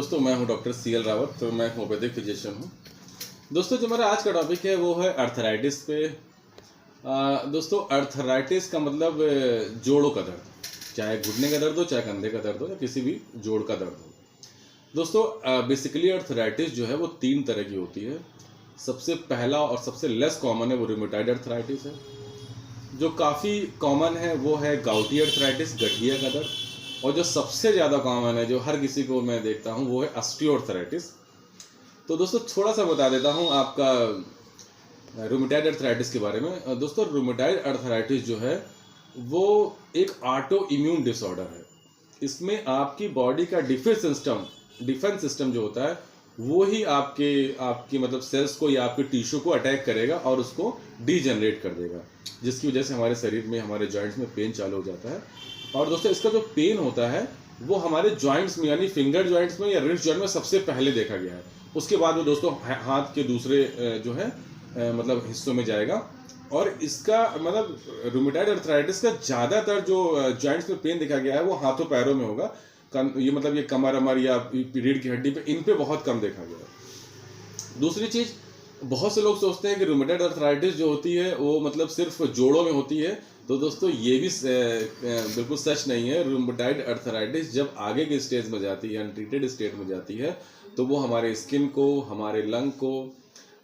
दोस्तों, मैं हूं डॉक्टर CL रावत। तो मैं होम्योपैथिक फिजिशियन हूं। दोस्तों, जो हमारा आज का टॉपिक है वो है अर्थराइटिस पे। दोस्तों, अर्थराइटिस का मतलब जोड़ों का दर्द, चाहे घुटने का दर्द हो, चाहे कंधे का दर्द हो, या किसी भी जोड़ का दर्द हो। दोस्तों, बेसिकली अर्थराइटिस जो है वो 3 तरह की होती है। सबसे पहला और सबसे लेस कॉमन है वो रूमेटॉइड अर्थराइटिस है। जो काफ़ी कॉमन है वो है गाउटी अर्थराइटिस, गठिया का दर्द। और जो सबसे ज़्यादा कॉमन है, जो हर किसी को मैं देखता हूँ, वो है ऑस्टियोआर्थराइटिस। तो दोस्तों, थोड़ा सा बता देता हूँ आपका रूमेटॉइड अर्थराइटिस के बारे में। दोस्तों, रूमेटॉइड अर्थराइटिस जो है वो एक ऑटो इम्यून डिसऑर्डर है। इसमें आपकी बॉडी का डिफेंस सिस्टम जो होता है वो ही आपकी मतलब सेल्स को या आपके टिश्यू को अटैक करेगा और उसको डीजनरेट कर देगा, जिसकी वजह से हमारे शरीर में, हमारे जॉइंट्स में पेन चालू हो जाता है। और दोस्तों, इसका जो पेन होता है वो हमारे जॉइंट्स में, यानी फिंगर जॉइंट्स में या रिस्ट जॉइंट में सबसे पहले देखा गया है। उसके बाद में दोस्तों हाथ के दूसरे जो है मतलब हिस्सों में जाएगा। और इसका मतलब रूमेटॉइड अर्थराइटिस का ज़्यादातर जो जॉइंट्स में पेन देखा गया है वो हाथों पैरों में होगा। ये मतलब ये कमर अमर या रीढ़ की हड्डी पे, इन पे बहुत कम देखा गया है। दूसरी चीज़, बहुत से लोग सोचते हैं कि रूमेटॉइड अर्थराइटिस जो होती है वो मतलब सिर्फ जोड़ों में होती है। तो दोस्तों, ये भी बिल्कुल सच नहीं है। रूमेटॉइड अर्थराइटिस जब आगे के स्टेज में जाती है, अनट्रीटेड स्टेट में जाती है, तो वो हमारे स्किन को, हमारे लंग को,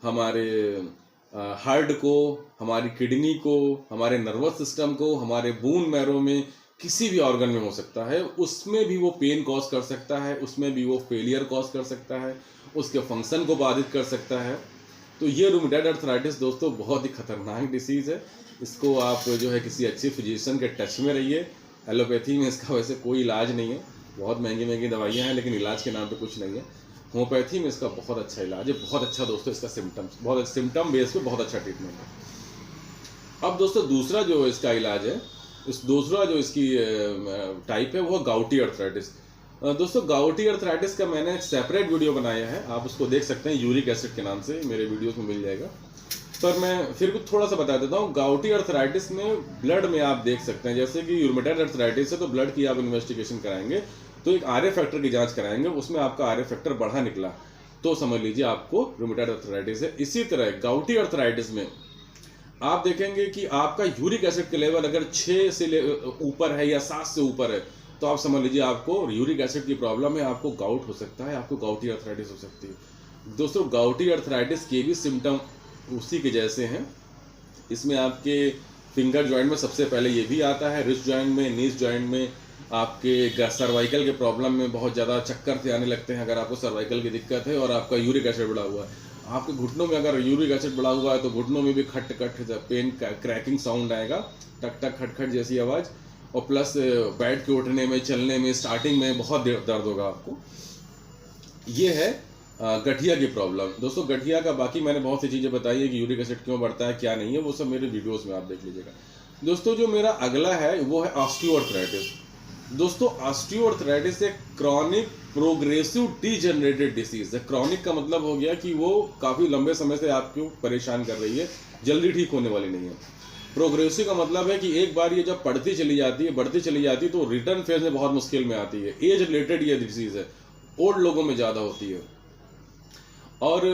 हमारे हार्ट को, हमारी किडनी को, हमारे नर्वस सिस्टम को, हमारे बोन मैरो में, किसी भी ऑर्गन में हो सकता है। उसमें भी वो पेन कॉज कर सकता है, उसमें भी वो फेलियर कॉज कर सकता है, उसके फंक्शन को बाधित कर सकता है। तो ये रूमेटॉइड अर्थराइटिस दोस्तों बहुत ही खतरनाक डिसीज़ है। इसको आप जो है किसी अच्छे फिजिशियन के टच में रहिए। एलोपैथी में इसका वैसे कोई इलाज नहीं है, बहुत महंगी महंगी दवाइयाँ हैं, लेकिन इलाज के नाम पे कुछ नहीं है। होम्योपैथी में इसका बहुत अच्छा इलाज है, बहुत अच्छा दोस्तों। इसका सिम्टम बेस पे बहुत अच्छा ट्रीटमेंट है। अब दोस्तों, दूसरा जो इसका इलाज है, दूसरा जो इसकी टाइप है वो गाउटी अर्थराइटिस। दोस्तों, गाउटी अर्थराइटिस का मैंने एक सेपरेट वीडियो बनाया है, आप उसको देख सकते हैं, यूरिक एसिड के नाम से मेरे वीडियोस में मिल जाएगा। पर मैं फिर कुछ थोड़ा सा बता देता हूँ। गाउटी अर्थराइटिस में ब्लड में आप देख सकते हैं, जैसे कि रूमेटॉइड अर्थराइटिस है तो ब्लड की आप इन्वेस्टिगेशन कराएंगे तो एक RA फैक्टर की जांच कराएंगे, उसमें आपका RA फैक्टर बढ़ा निकला तो समझ लीजिए आपको रूमेटॉइड अर्थराइटिस है। इसी तरह गाउटी अर्थराइटिस में आप देखेंगे कि आपका यूरिक एसिड के लेवल अगर 6 से ऊपर है या 7 से ऊपर है तो आप समझ लीजिए आपको यूरिक एसिड की प्रॉब्लम है, आपको गाउट हो सकता है, आपको गाउटी अर्थराइटिस हो सकती है। दोस्तों, गाउटी अर्थराइटिस के भी सिम्टम उसी के जैसे हैं। इसमें आपके फिंगर जॉइंट में सबसे पहले ये भी आता है, रिस्ट जॉइंट में, नीज जॉइंट में, आपके सर्वाइकल के प्रॉब्लम में बहुत ज़्यादा चक्कर से आने लगते हैं अगर आपको सर्वाइकल की दिक्कत है और आपका यूरिक एसिड बढ़ा हुआ है। आपके घुटनों में अगर यूरिक एसिड बढ़ा हुआ है तो घुटनों में भी खट खट पेन क्रैकिंग साउंड आएगा, टक टक खट खट जैसी आवाज़। और प्लस बैठ के उठने में, चलने में स्टार्टिंग में बहुत दर्द होगा आपको। ये है गठिया की प्रॉब्लम। दोस्तों, गठिया का बाकी मैंने बहुत सी चीज़ें बताई है कि यूरिक एसिड क्यों बढ़ता है, क्या नहीं है, वो सब मेरे वीडियोस में आप देख लीजिएगा। दोस्तों, जो मेरा अगला है वो है ऑस्टियोआर्थराइटिस। दोस्तों, ऑस्टियोआर्थराइटिस एक क्रॉनिक प्रोग्रेसिव डीजनरेटेड डिसीज है। क्रॉनिक का मतलब हो गया कि वो काफ़ी लंबे समय से आपको परेशान कर रही है, जल्दी ठीक होने वाली नहीं है। प्रोग्रेसिव का मतलब है कि एक बार ये जब बढ़ती चली जाती है तो रिटर्न फेज में बहुत मुश्किल में आती है। एज रिलेटेड ये डिसीज है, ओल्ड लोगों में ज़्यादा होती है। और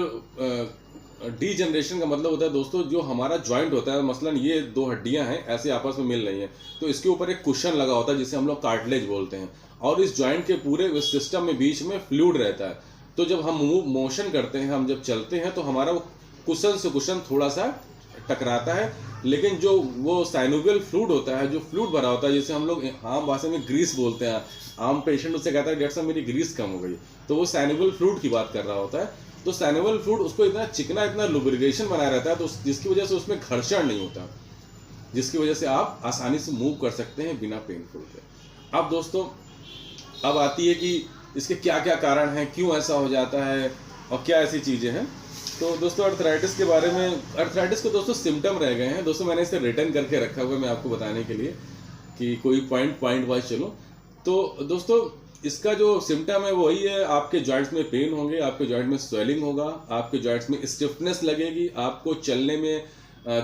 डीजनरेशन का मतलब होता है दोस्तों, जो हमारा जॉइंट होता है, मसलन ये 2 हड्डियां हैं, ऐसे आपस में मिल रही हैं, तो इसके ऊपर एक कुशन लगा होता है जिसे हम लोग कार्टिलेज बोलते हैं। और इस जॉइंट के पूरे सिस्टम में बीच में फ्लूइड रहता है। तो जब हम मोशन करते हैं, हम जब चलते हैं, तो हमारा वो कुशन से कुशन थोड़ा सा टकराता है, लेकिन जो वो साइनोवियल फ्लूइड होता है, जो फ्लूइड भरा होता है, जिसे हम लोग आम भाषा में ग्रीस बोलते हैं, आम पेशेंट उससे कहता है डॉक्टर साहब मेरी ग्रीस कम हो गई, तो वो साइनोवियल फ्लूइड की बात कर रहा होता है। तो साइनोवियल फ्लूइड उसको इतना चिकना, इतना लुब्रिकेशन बनाया रहता है, तो जिसकी वजह से उसमें घर्षण नहीं होता, जिसकी वजह से आप आसानी से मूव कर सकते हैं बिना पेनफुल के। अब दोस्तों, अब आती है कि इसके क्या क्या कारण हैं, क्यों ऐसा हो जाता है और क्या ऐसी चीज़ें हैं। तो दोस्तों, अर्थराइटिस के बारे में, अर्थराइटिस को दोस्तों सिम्टम रह गए हैं। दोस्तों, मैंने इसे रिटर्न करके रखा हुआ है मैं आपको बताने के लिए कि कोई पॉइंट वाइज चलो। तो दोस्तों, इसका जो सिम्टम है वही है, आपके जॉइंट्स में पेन होंगे, आपके जॉइंट में स्वेलिंग होगा, आपके जॉइंट्स में स्टिफनेस लगेगी, आपको चलने में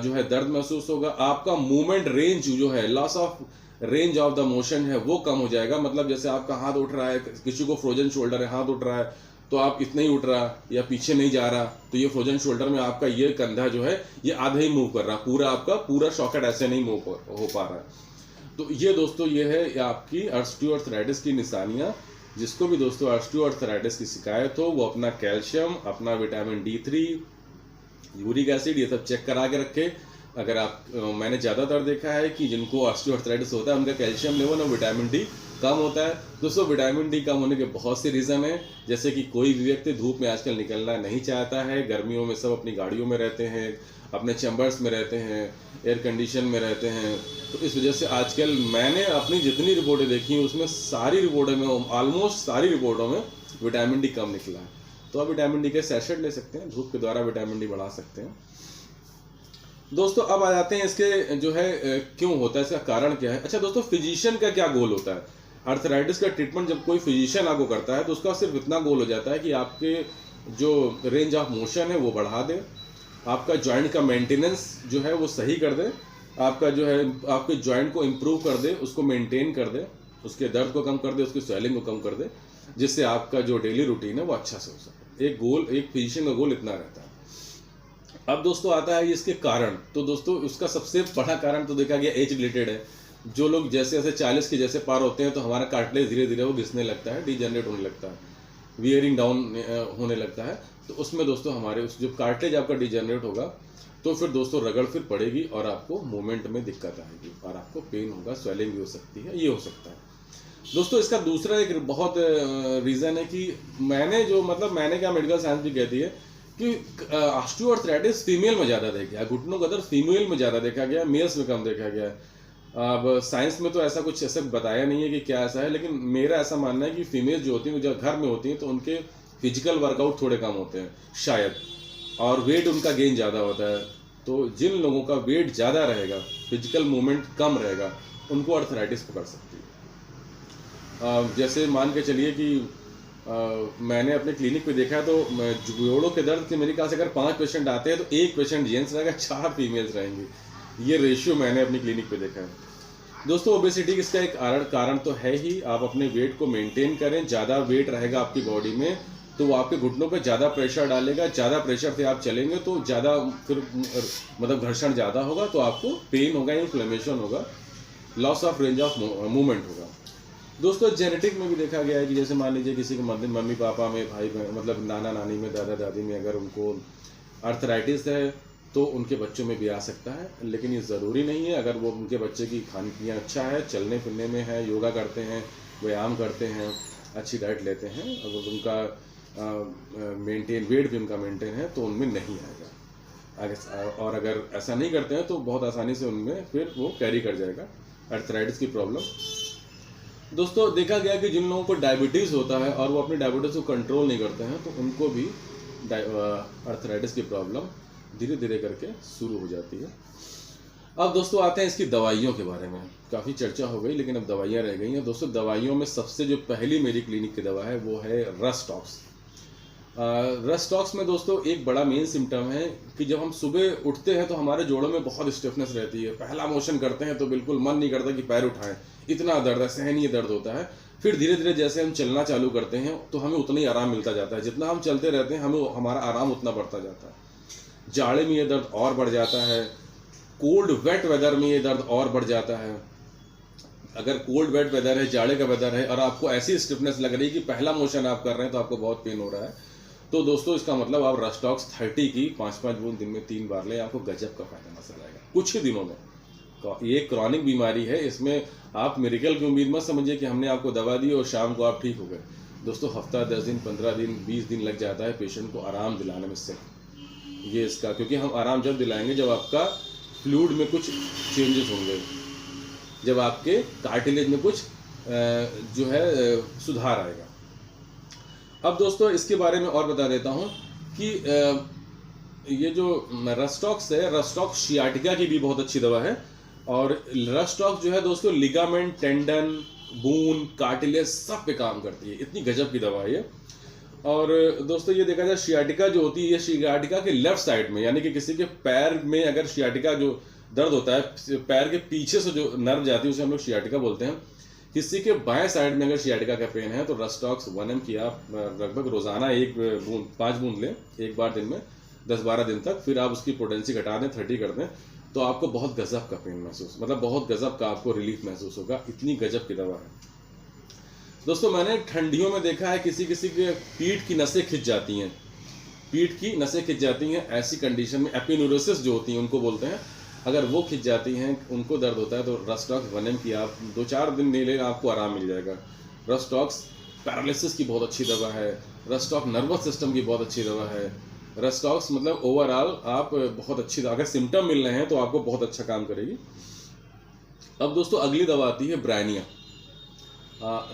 जो है दर्द महसूस होगा, आपका मूवमेंट रेंज जो है, loss of range of the motion है वो कम हो जाएगा। मतलब जैसे आपका हाथ उठ रहा है, किसी को फ्रोजन शोल्डर है, हाथ उठ रहा है तो आप इतना ही उठ रहा या पीछे नहीं जा रहा, तो ये फ्रोजन शोल्डर में आपका ये कंधा जो है ये आधा ही मूव कर रहा, पूरा आपका पूरा सॉकेट ऐसे नहीं मूव हो पा रहा है। तो ये दोस्तों ये है आपकी ऑस्टियोआर्थराइटिस की निशानियां। जिसको भी दोस्तों ऑस्टियोआर्थराइटिस की शिकायत हो वो अपना कैल्शियम, अपना विटामिन D3, यूरिक एसिड ये सब चेक करा के रखे। अगर आप मैंने ज़्यादातर देखा है कि जिनको ऑस्टियोआर्थराइटिस होता है उनका कैल्शियम लेवल और विटामिन D कम होता है। दोस्तों विटामिन D कम होने के बहुत से रीज़न हैं, जैसे कि कोई भी व्यक्ति धूप में आजकल निकलना नहीं चाहता है, गर्मियों में सब अपनी गाड़ियों में रहते हैं, अपने चैम्बर्स में रहते हैं, एयर कंडीशन में रहते हैं। तो इस वजह से आजकल मैंने अपनी जितनी रिपोर्टें देखी हैं उसमें सारी रिपोर्टों में, ऑलमोस्ट सारी रिपोर्टों में विटामिन D कम निकला है। तो आप विटामिन D के सैशेट ले सकते हैं, धूप के द्वारा विटामिन D बढ़ा सकते हैं। दोस्तों अब आ जाते हैं इसके जो है क्यों होता है, इसका कारण क्या है। अच्छा दोस्तों, फिजिशियन का क्या गोल होता है? आर्थराइटिस का ट्रीटमेंट जब कोई फिजिशियन आपको करता है तो उसका सिर्फ इतना गोल हो जाता है कि आपके जो रेंज ऑफ मोशन है वो बढ़ा दे, आपका जॉइंट का मेंटेनेंस जो है वो सही कर दे, आपका जो है आपके जॉइंट को इम्प्रूव कर दे, उसको मेंटेन कर दे, उसके दर्द को कम कर दे, उसकी स्वेलिंग को कम कर दे, जिससे आपका जो डेली रूटीन है वो अच्छा से हो सके। एक गोल, एक फिजिशियन का गोल इतना रहता है। अब दोस्तों आता है इसके कारण। तो दोस्तों उसका सबसे बड़ा कारण तो देखा गया एज रिलेटेड है। जो लोग जैसे जैसे 40 के जैसे पार होते हैं तो हमारा कार्टिलेज धीरे धीरे वो घिसने लगता है, डिजेनरेट होने लगता है, वियरिंग डाउन होने लगता है। तो उसमें दोस्तों हमारे उस जो कार्टिलेज आपका डिजेनरेट होगा तो फिर दोस्तों रगड़ फिर पड़ेगी और आपको मूवमेंट में दिक्कत आएगी और आपको पेन होगा, स्वेलिंग भी हो सकती है, ये हो सकता है। दोस्तों इसका दूसरा एक बहुत रीज़न है कि मैंने क्या मेडिकल साइंस भी कहती है कि ऑस्टियोआर्थराइटिस फीमेल में ज़्यादा देखा गया, घुटनों का दर्द फीमेल में ज़्यादा देखा गया, मेल्स में कम देखा गया है। अब साइंस में तो ऐसा कुछ ऐसा बताया नहीं है कि क्या ऐसा है, लेकिन मेरा ऐसा मानना है कि फीमेल जो होती हैं जब घर में होती हैं तो उनके फिजिकल वर्कआउट थोड़े कम होते हैं शायद, और वेट उनका गेन ज़्यादा होता है। तो जिन लोगों का वेट ज़्यादा रहेगा, फिजिकल मूवमेंट कम रहेगा, उनको आर्थराइटिस पकड़ सकती है। जैसे मान के चलिए कि मैंने अपने क्लिनिक पे देखा है तो जोड़ों के दर्द के मेरे ख्याल से अगर 5 पेशेंट आते हैं तो 1 पेशेंट जेंट्स रहेगा, 4 फीमेल्स रहेंगे। ये रेशियो मैंने अपनी क्लिनिक पे देखा है। दोस्तों ओबेसिटी इसका एक कारण तो है ही। आप अपने वेट को मेंटेन करें, ज़्यादा वेट रहेगा आपकी बॉडी में तो वो आपके घुटनों पे ज़्यादा प्रेशर डालेगा, ज़्यादा प्रेशर से आप चलेंगे तो ज़्यादा फिर मतलब घर्षण ज़्यादा होगा, तो आपको पेन होगा, इन्फ्लेमेशन होगा, loss of range of movement होगा। दोस्तों जेनेटिक में भी देखा गया है कि जैसे मान लीजिए किसी के मम्मी पापा में, भाई में, मतलब नाना नानी में, दादा दादी में अगर उनको आर्थराइटिस है तो उनके बच्चों में भी आ सकता है, लेकिन ये ज़रूरी नहीं है। अगर वो उनके बच्चे की खान पीना अच्छा है, चलने फिरने में है, योगा करते हैं, व्यायाम करते हैं, अच्छी डाइट लेते हैं, अगर उनका मेंटेन वेट भी उनका मेंटेन है तो उनमें नहीं आएगा। और अगर ऐसा नहीं करते हैं तो बहुत आसानी से उनमें फिर वो कैरी कर जाएगा आर्थराइटिस की प्रॉब्लम। दोस्तों देखा गया कि जिन लोगों को डायबिटीज़ होता है और वो अपनी डायबिटीज़ को कंट्रोल नहीं करते हैं तो उनको भी आर्थराइटिस की प्रॉब्लम धीरे धीरे करके शुरू हो जाती है। अब दोस्तों आते हैं इसकी दवाइयों के बारे में। काफ़ी चर्चा हो गई लेकिन अब दवाइयाँ रह गई हैं। दोस्तों दवाइयों में सबसे जो पहली मेरी क्लिनिक की दवा है वो है रस्टॉक्स। रस्टॉक्स में दोस्तों एक बड़ा मेन सिम्टम है कि जब हम सुबह उठते हैं तो हमारे जोड़ों में बहुत स्टिफनेस रहती है। पहला मोशन करते हैं तो बिल्कुल मन नहीं करता कि पैर उठाएं, इतना दर्द है, सहनीय दर्द होता है। फिर धीरे धीरे जैसे हम चलना चालू करते हैं तो हमें उतना ही आराम मिलता जाता है। जितना हम चलते रहते हैं हमें हमारा आराम उतना बढ़ता जाता है। जाड़े में ये दर्द और बढ़ जाता है, कोल्ड वेट वेदर में ये दर्द और बढ़ जाता है। अगर कोल्ड वेट वेदर है, जाड़े का वेदर है और आपको ऐसी स्टिफनेस लग रही है कि पहला मोशन आप कर रहे हैं तो आपको बहुत पेन हो रहा है, तो दोस्तों इसका मतलब आप रस्टॉक्स 30 की 5-5 बूंद दिन में 3 बार लें, आपको गजब का फायदा नजर आएगा कुछ ही दिनों में। ये क्रॉनिक बीमारी है, इसमें आप मिरेकल की उम्मीद मत समझिए कि हमने आपको दवा दी और शाम को आप ठीक हो गए। दोस्तों हफ्ता 10 दिन, 15 दिन, 20 दिन लग जाता है पेशेंट को आराम दिलाने में से ये इसका, क्योंकि हम आराम जब दिलाएंगे जब आपका फ्लूइड में कुछ चेंजेस होंगे, जब आपके कार्टिलेज में कुछ जो है सुधार आएगा। अब दोस्तों इसके बारे में और बता देता हूँ कि ये जो रस्टॉक्स है, रस्टॉक्स सियाटिका की भी बहुत अच्छी दवा है। और रस्टॉक्स जो है दोस्तों लिगामेंट, टेंडन, बून, कार्टिलेज सब पे काम करती है। इतनी गजब की दवा है ये। और दोस्तों ये देखा जाए सियाटिका जो होती है, ये सियाटिका के लेफ्ट साइड में, यानी कि किसी के पैर में अगर सियाटिका जो दर्द होता है पैर के पीछे से जो नर्व जाती है उसे हम लोग सियाटिका बोलते हैं। किसी के बाएं साइड में अगर सियाटिका का पेन है तो रस्टॉक्स 1 mg की आप लगभग रोजाना 5 बूंद लें एक बार दिन में 10-12 दिन तक, फिर आप उसकी पोटेंसी घटा दें 30 कर दें, तो आपको बहुत गजब का पेन महसूस, मतलब बहुत गजब का आपको रिलीफ महसूस होगा। इतनी गजब की दवा है दोस्तों। मैंने ठंडियों में देखा है किसी किसी के पीठ की नसें खिंच जाती हैं, पीठ की नसें खिंच जाती हैं, ऐसी कंडीशन में एपिन्यूरोसिस जो होती हैं उनको बोलते हैं, अगर वो खिंच जाती हैं, उनको दर्द होता है, तो रस्टॉक्स 1 mg की आप 2-4 दिन ले लें, आपको आराम मिल जाएगा। रस्टॉक्स पैरालिसिस की बहुत अच्छी दवा है, रस्टॉक्स नर्वस सिस्टम की बहुत अच्छी दवा है, रस्टॉक्स मतलब ओवरऑल आप बहुत अच्छी, अगर सिम्टम मिल रहे हैं तो आपको बहुत अच्छा काम करेगी। अब दोस्तों अगली दवा आती है ब्रायनिया।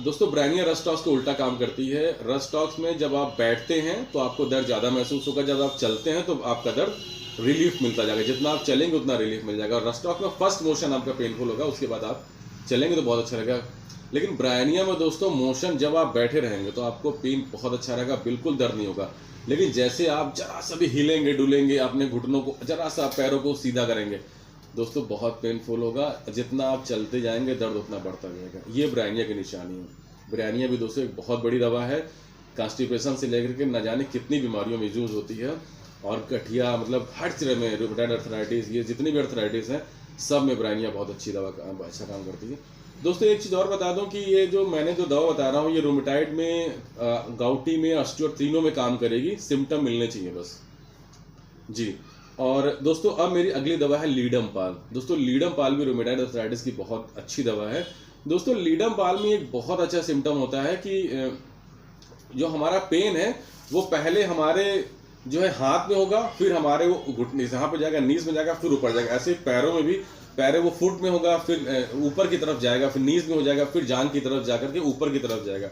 दोस्तों ब्रायनिया रस्टॉक्स को उल्टा काम करती है। रस्टॉक्स में जब आप बैठते हैं तो आपको दर्द ज़्यादा महसूस होगा, जब आप चलते हैं तो आपका दर्द रिलीफ मिलता जाएगा, जितना आप चलेंगे उतना रिलीफ मिल जाएगा। और रस्टॉक्स में फर्स्ट मोशन आपका पेनफुल होगा, उसके बाद आप चलेंगे तो बहुत अच्छा लगेगा। लेकिन ब्रायनिया में दोस्तों मोशन जब आप बैठे रहेंगे तो आपको पेन बहुत अच्छा रहेगा, बिल्कुल दर्द नहीं होगा। लेकिन जैसे आप जरा सा भी हिलेंगे डुलेंगे, अपने घुटनों को जरा सा पैरों को सीधा करेंगे, दोस्तों बहुत पेनफुल होगा। जितना आप चलते जाएंगे दर्द उतना बढ़ता जाएगा। ये ब्रायनिया की निशानी है। ब्रायनिया भी दोस्तों एक बहुत बड़ी दवा है, कॉन्स्टिपेशन से लेकर के न जाने कितनी बीमारियों में यूज होती है, और गठिया मतलब हर तरह में, रूमेटॉइड अर्थराइटिस, ये जितनी भी अर्थराइटिस हैं सब में ब्रायनिया बहुत अच्छी दवा अच्छा काम करती है। दोस्तों एक चीज़ और बता दूं कि ये जो मैंने जो दवा बता रहा हूँ ये रूमेटॉइड में, गाउटी में, ऑस्टियो तीनों में काम करेगी, सिम्टम मिलने चाहिए बस जी। और दोस्तों अब मेरी अगली दवा है लीडम पाल। दोस्तों लीडम पाल भी रूमेटॉइड अर्थराइटिस की बहुत अच्छी दवा है। दोस्तों लीडम पाल में एक बहुत अच्छा सिम्टम होता है कि जो हमारा पेन है वो पहले हमारे जो है हाथ में होगा, फिर हमारे वो घुटने यहाँ पे जाएगा, नीज में जाएगा, फिर ऊपर जाएगा। ऐसे पैरों में भी, पैर वो फुट में होगा, फिर ऊपर की तरफ जाएगा, फिर नीज में हो जाएगा, फिर जांघ की तरफ जाकर के ऊपर की तरफ जाएगा।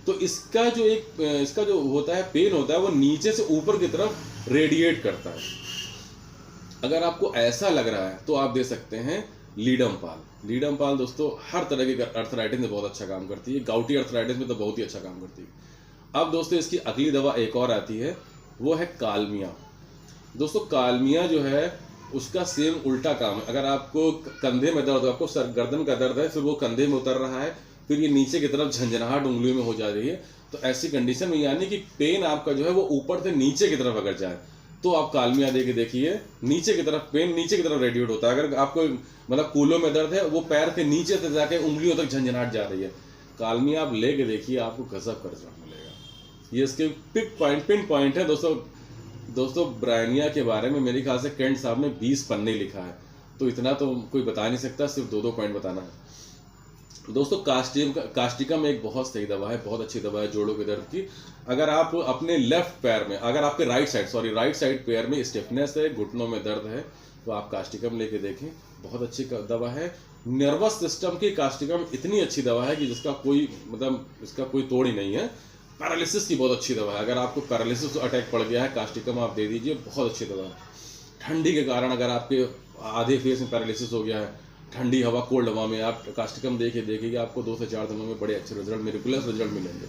तो इसका जो होता है पेन होता है वो नीचे से ऊपर की तरफ रेडिएट करता है। अगर आपको ऐसा लग रहा है तो आप दे सकते हैं लीडम पाल। लीडम पाल दोस्तों हर तरह की अर्थराइटिस में बहुत अच्छा काम करती है, गाउटी अर्थराइटिस में तो बहुत ही अच्छा काम करती है। अब दोस्तों इसकी अगली दवा एक और आती है, वो है कालमिया। दोस्तों कालमिया जो है उसका सेम उल्टा काम है। अगर आपको कंधे में दर्द, आपको सर गर्दन का दर्द है, फिर वो कंधे में उतर रहा है, फिर ये नीचे की तरफ झंझनाहट उंगलियों में हो जा रही है, तो ऐसी कंडीशन में यानी कि पेन आपका जो है वो ऊपर से नीचे की तरफ अगर जाए तो आप कालमिया दे के देखिए, नीचे की तरफ पेन नीचे की तरफ रेडिएट होता है। अगर आपको मतलब कूलों में दर्द है, वो पैर के नीचे से जाके उंगलियों तक झंझनाहट जा रही है, कालमिया आप लेके देखिए, आपको गजब का रिजल्ट मिलेगा। ये इसके पिन पॉइंट है दोस्तों ब्रायनिया के बारे में मेरे ख्याल से केंट साहब ने 20 पन्ने लिखा है, तो इतना तो कोई बता नहीं सकता, सिर्फ 2-2 पॉइंट बताना है। दोस्तों कास्टिकम एक बहुत सही दवा है, बहुत अच्छी दवा है जोड़ों के दर्द की। अगर आप अपने लेफ्ट पैर में, अगर आपके राइट साइड पैर में स्टिफनेस है, घुटनों में दर्द है, तो आप कास्टिकम लेके देखें, बहुत अच्छी दवा है। नर्वस सिस्टम की कास्टिकम इतनी अच्छी दवा है कि जिसका कोई मतलब इसका कोई तोड़ ही नहीं है। पैरालिसिस की बहुत अच्छी दवा है, अगर आपको पैरालिसिस अटैक पड़ गया है, कास्टिकम आप दे दीजिए, बहुत अच्छी दवा है। ठंडी के कारण अगर आपके आधे फेस में पैरालिसिस हो गया है, ठंडी हवा, कोल्ड हवा में, आप कास्टिकम देखिए, आपको 2 से 4 दिनों में बड़े अच्छे रिजल्ट, मेरिकुलस रिजल्ट मिलेंगे।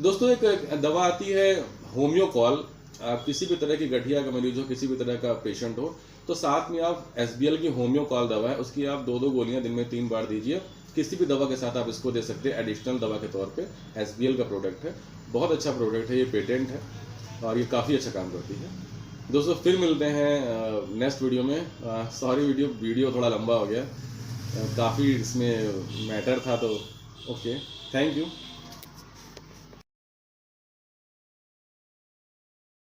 दोस्तों एक दवा आती है होम्योकॉल। आप किसी भी तरह की गठिया का मरीज हो, किसी भी तरह का पेशेंट हो, तो साथ में आप SBL की होम्योकॉल दवा है, उसकी आप 2-2 गोलियां दिन में 3 बार दीजिए। किसी भी दवा के साथ आप इसको दे सकते हैं एडिशनल दवा के तौर पे। SBL का प्रोडक्ट है, बहुत अच्छा प्रोडक्ट है, ये पेटेंट है और ये काफ़ी अच्छा काम करती है। दोस्तों फिर मिलते हैं नेक्स्ट वीडियो में। सॉरी वीडियो थोड़ा लंबा हो गया, काफ़ी इसमें मैटर था, तो ओके, थैंक यू।